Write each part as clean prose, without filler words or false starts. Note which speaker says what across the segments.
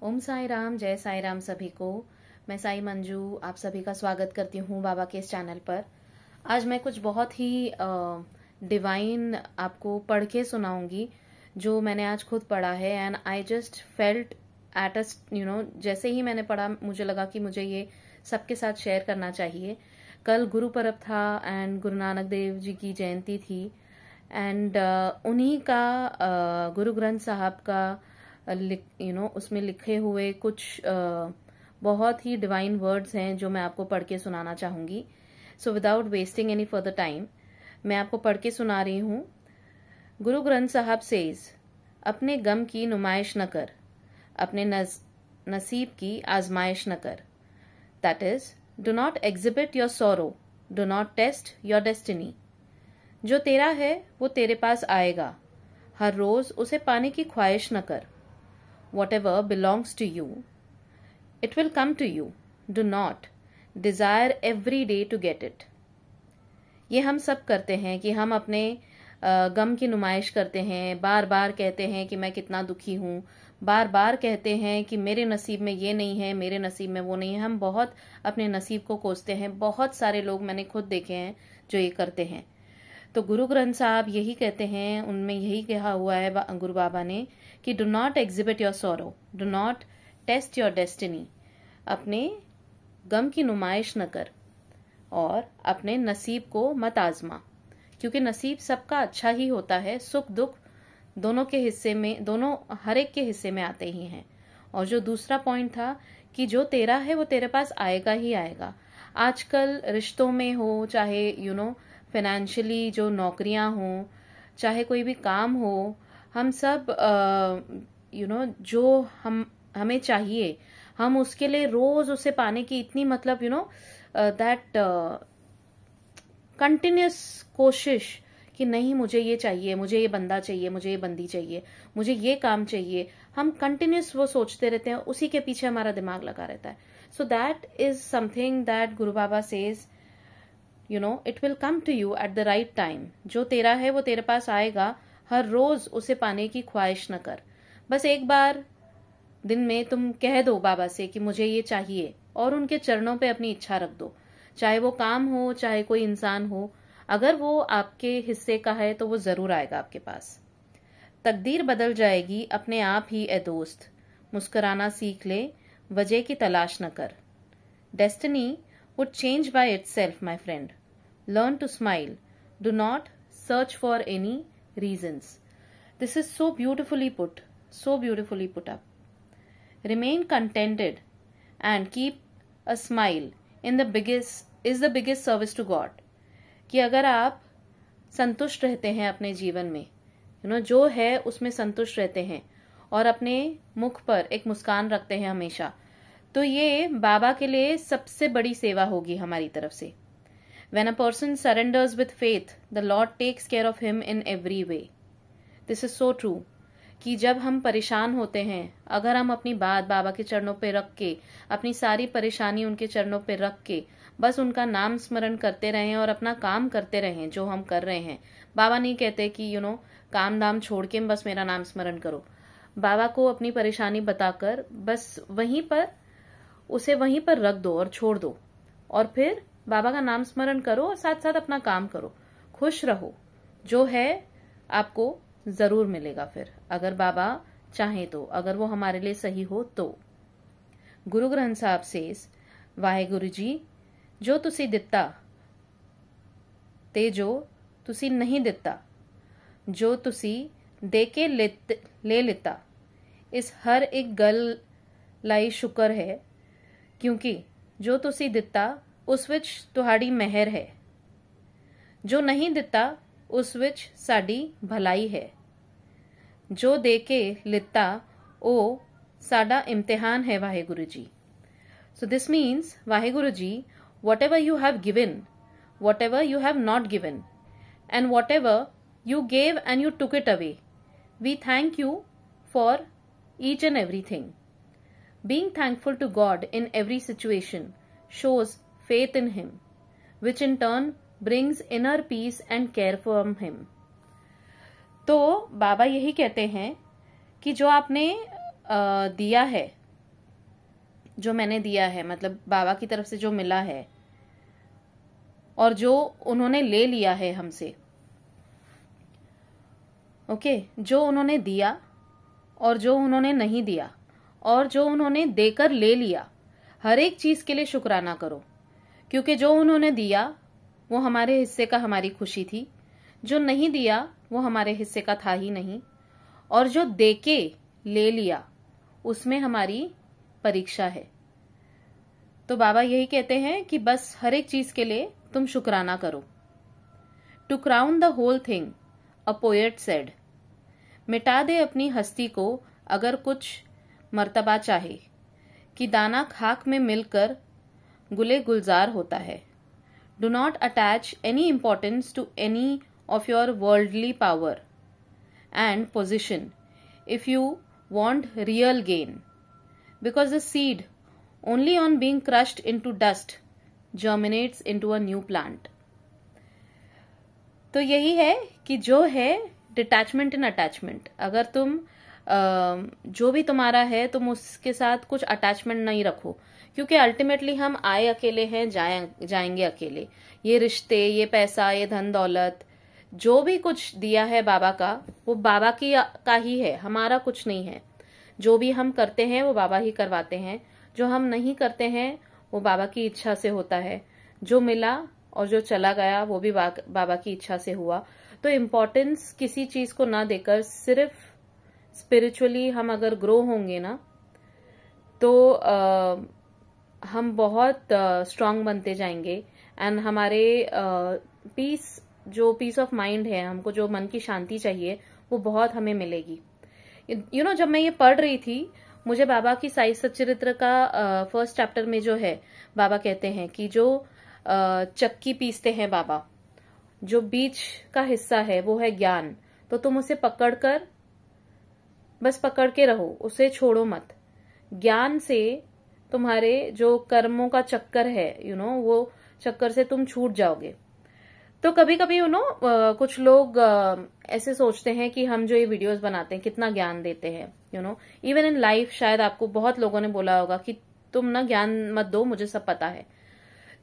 Speaker 1: ओम साई राम, जय साई राम सभी को। मैं साई मंजू आप सभी का स्वागत करती हूँ बाबा के इस चैनल पर। आज मैं कुछ बहुत ही डिवाइन आपको पढ़ के सुनाऊंगी जो मैंने आज खुद पढ़ा है। And I just felt at a जैसे ही मैंने पढ़ा मुझे लगा कि मुझे ये सबके साथ शेयर करना चाहिए। कल गुरु पर्व था एंड गुरु नानक देव जी की जयंती थी एंड उन्हीं का गुरु ग्रंथ साहब का उसमें लिखे हुए कुछ बहुत ही डिवाइन वर्ड्स हैं जो मैं आपको पढ़ के सुनाना चाहूंगी। So without wasting any further time मैं आपको पढ़ के सुना रही हूँ। गुरु ग्रंथ साहब सेज, अपने गम की नुमाइश न कर, अपने नसीब की आजमाइश न कर। That is, do not exhibit your sorrow, do not test your destiny. जो तेरा है वो तेरे पास आएगा, हर रोज उसे पाने की ख्वाहिश न कर। Whatever belongs to you, it will come to you. Do not desire every day to get it. ये हम सब करते हैं कि हम अपने गम की नुमाइश करते हैं, बार बार कहते हैं कि मैं कितना दुखी हूँ, बार बार कहते हैं कि मेरे नसीब में ये नहीं है, मेरे नसीब में वो नहीं है। हम बहुत अपने नसीब को कोसते हैं। बहुत सारे लोग मैंने खुद देखे हैं जो ये करते हैं। तो गुरु ग्रंथ साहब यही कहते हैं, उनमें यही कहा हुआ है गुरु बाबा ने कि do not exhibit your sorrow, do not test your destiny. अपने गम की नुमाइश न कर और अपने नसीब को मत आजमा, क्योंकि नसीब सबका अच्छा ही होता है। सुख दुख दोनों के हिस्से में, दोनों हर एक के हिस्से में आते ही हैं। और जो दूसरा पॉइंट था कि जो तेरा है वो तेरे पास आएगा ही आएगा। आजकल रिश्तों में हो, चाहे फाइनेंशियली जो नौकरियां हो, चाहे कोई भी काम हो, हम सब जो हमें चाहिए, हम उसके लिए रोज उसे पाने की इतनी दैट कंटिन्यूस कोशिश कि नहीं मुझे ये चाहिए, मुझे ये बंदा चाहिए, मुझे ये बंदी चाहिए, मुझे ये काम चाहिए। हम कंटिन्यूस वो सोचते रहते हैं, उसी के पीछे हमारा दिमाग लगा रहता है। So that is something that Guru Baba says, it will come to you at the right time. जो तेरा है वो तेरे पास आएगा, हर रोज उसे पाने की ख्वाहिश न कर। बस एक बार दिन में तुम कह दो बाबा से कि मुझे ये चाहिए, और उनके चरणों पे अपनी इच्छा रख दो। चाहे वो काम हो, चाहे कोई इंसान हो, अगर वो आपके हिस्से का है तो वो जरूर आएगा आपके पास। तकदीर बदल जाएगी अपने आप ही ए दोस्त, मुस्कुराना सीख ले, वजह की तलाश न कर। Destiny would change by itself, my friend. Learn to smile. Do not search for any reasons. This is so beautifully put up. Remain contented and keep a smile is the biggest service to God. कि अगर आप संतुष्ट रहते हैं अपने जीवन में, जो है उसमें संतुष्ट रहते हैं और अपने मुख पर एक मुस्कान रखते हैं हमेशा, तो ये बाबा के लिए सबसे बड़ी सेवा होगी हमारी तरफ से। When a person surrenders with faith, the Lord takes care of him in every way. This is so true. कि जब हम परेशान होते हैं, अगर हम अपनी बात बाबा के चरणों पे रख के, अपनी सारी परेशानी उनके चरणों पे रख के बस उनका नाम स्मरण करते रहें और अपना काम करते रहें जो हम कर रहे हैं। बाबा नहीं कहते कि काम दाम छोड़ के बस मेरा नाम स्मरण करो। बाबा को अपनी परेशानी बताकर बस उसे वहीं पर रख दो और छोड़ दो, और फिर बाबा का नाम स्मरण करो और साथ साथ अपना काम करो। खुश रहो, जो है आपको जरूर मिलेगा फिर, अगर बाबा चाहे तो, अगर वो हमारे लिए सही हो तो। गुरु ग्रंथ साहब सेज, वाहेगुरु जी, जो तुसी दिता ते जो तुसी नहीं दिता, जो तुसी दे के ले लिता, इस हर एक गल लाई शुक्र है, क्योंकि जो तुसी दिता उस विच तुहाड़ी मेहर है, जो नहीं दिता उस विच साडी भलाई है, जो दे के लिता ओ साडा इम्तिहान है Waheguru ji. So this means, Waheguru ji, whatever you have given, whatever you have not given, and whatever you gave and you took it away, we thank you for each and everything. Being thankful to God in every situation shows faith in Him, which in turn brings inner peace and care from Him. तो बाबा यही कहते हैं कि जो आपने दिया है जो मैंने दिया है, मतलब बाबा की तरफ से जो मिला है और जो उन्होंने ले लिया है हमसे, ओके, जो उन्होंने दिया और जो उन्होंने नहीं दिया और जो उन्होंने देकर ले लिया, हर एक चीज के लिए शुक्राना करो, क्योंकि जो उन्होंने दिया वो हमारे हिस्से का हमारी खुशी थी, जो नहीं दिया वो हमारे हिस्से का था ही नहीं, और जो देके ले लिया उसमें हमारी परीक्षा है। तो बाबा यही कहते हैं कि बस हर एक चीज के लिए तुम शुक्राना करो। To crown the whole thing, a poet said, मिटा दे अपनी हस्ती को अगर कुछ मर्तबा चाहे, कि दाना खाक में मिलकर गुले गुलजार होता है। Do not attach any importance to any of your worldly power and position if you want real gain, because the seed only on being crushed into dust germinates into a new plant। तो यही है कि जो है detachment in attachment, अगर तुम जो भी तुम्हारा है तुम उसके साथ कुछ अटैचमेंट नहीं रखो, क्योंकि अल्टीमेटली हम आए अकेले हैं, जाएंगे अकेले। ये रिश्ते, ये पैसा, ये धन दौलत, जो भी कुछ दिया है बाबा का, वो बाबा का ही है, हमारा कुछ नहीं है। जो भी हम करते हैं वो बाबा ही करवाते हैं, जो हम नहीं करते हैं वो बाबा की इच्छा से होता है। जो मिला और जो चला गया वो भी बाबा की इच्छा से हुआ। तो इम्पोर्टेंस किसी चीज को ना देकर सिर्फ स्पिरिचुअली हम अगर ग्रो होंगे ना, तो हम बहुत स्ट्रांग बनते जाएंगे, एंड हमारे पीस ऑफ माइंड है, हमको जो मन की शांति चाहिए वो बहुत हमें मिलेगी। जब मैं ये पढ़ रही थी, मुझे बाबा की साई सच्चरित्र का फर्स्ट चैप्टर में जो है, बाबा कहते हैं कि जो चक्की पीसते हैं बाबा, जो बीच का हिस्सा है वो है ज्ञान, तो तुम उसे बस पकड़ के रहो, उसे छोड़ो मत। ज्ञान से तुम्हारे जो कर्मों का चक्कर है, वो चक्कर से तुम छूट जाओगे। तो कभी कभी कुछ लोग ऐसे सोचते हैं कि हम जो ये वीडियोस बनाते हैं कितना ज्ञान देते हैं, इवन इन लाइफ शायद आपको बहुत लोगों ने बोला होगा कि तुम ना ज्ञान मत दो, मुझे सब पता है।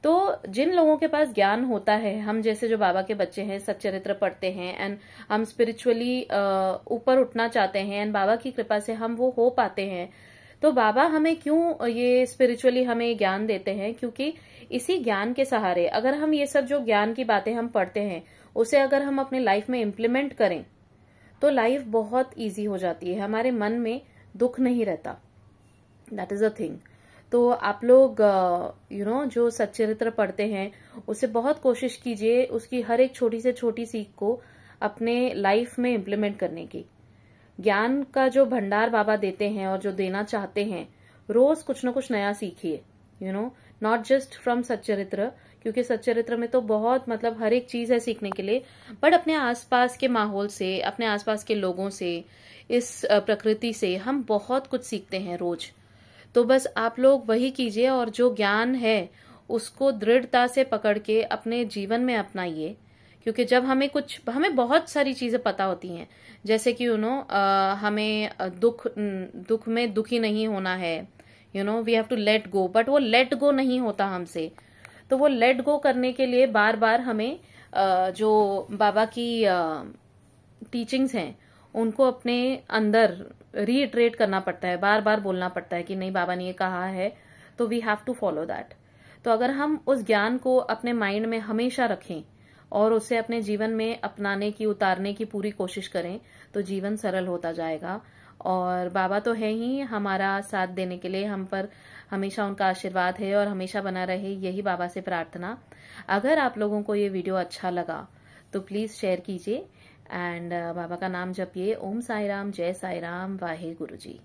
Speaker 1: तो जिन लोगों के पास ज्ञान होता है, हम जैसे जो बाबा के बच्चे हैं, सच्चरित्र पढ़ते हैं एंड हम स्पिरिचुअली ऊपर उठना चाहते हैं एंड बाबा की कृपा से हम वो हो पाते हैं, तो बाबा हमें क्यों ये स्पिरिचुअली हमें ज्ञान देते हैं? क्योंकि इसी ज्ञान के सहारे अगर हम ये सब जो ज्ञान की बातें हम पढ़ते हैं उसे अगर हम अपने लाइफ में इम्प्लीमेंट करें तो लाइफ बहुत इजी हो जाती है, हमारे मन में दुख नहीं रहता। That is a thing. तो आप लोग जो सच्चरित्र पढ़ते हैं उसे बहुत कोशिश कीजिए उसकी हर एक छोटी से छोटी सीख को अपने लाइफ में इम्प्लीमेंट करने की। ज्ञान का जो भंडार बाबा देते हैं और जो देना चाहते हैं, रोज कुछ न कुछ नया सीखिए, नॉट जस्ट फ्रॉम सच्चरित्र, क्योंकि सच्चरित्र में तो बहुत हर एक चीज है सीखने के लिए, बट अपने आसपास के माहौल से, अपने आसपास के लोगों से, इस प्रकृति से हम बहुत कुछ सीखते हैं रोज। तो बस आप लोग वही कीजिए और जो ज्ञान है उसको दृढ़ता से पकड़ के अपने जीवन में अपनाइए, क्योंकि जब हमें बहुत सारी चीजें पता होती हैं, जैसे कि हमें दुख में दुखी नहीं होना है, we have to let go, but वो लेट गो नहीं होता हमसे। तो वो लेट गो करने के लिए बार बार हमें जो बाबा की टीचिंग्स हैं उनको अपने अंदर रीइटरेट करना पड़ता है, बार बार बोलना पड़ता है कि नहीं बाबा ने ये कहा है, तो we have to follow that. तो अगर हम उस ज्ञान को अपने माइंड में हमेशा रखें और उसे अपने जीवन में अपनाने की, उतारने की पूरी कोशिश करें, तो जीवन सरल होता जाएगा। और बाबा तो है ही हमारा साथ देने के लिए, हम पर हमेशा उनका आशीर्वाद है और हमेशा बना रहे, यही बाबा से प्रार्थना। अगर आप लोगों को ये वीडियो अच्छा लगा तो प्लीज शेयर कीजिए एंड बाबा का नाम जपिए। ओम साई राम, जय साई राम, वाहे गुरु जी।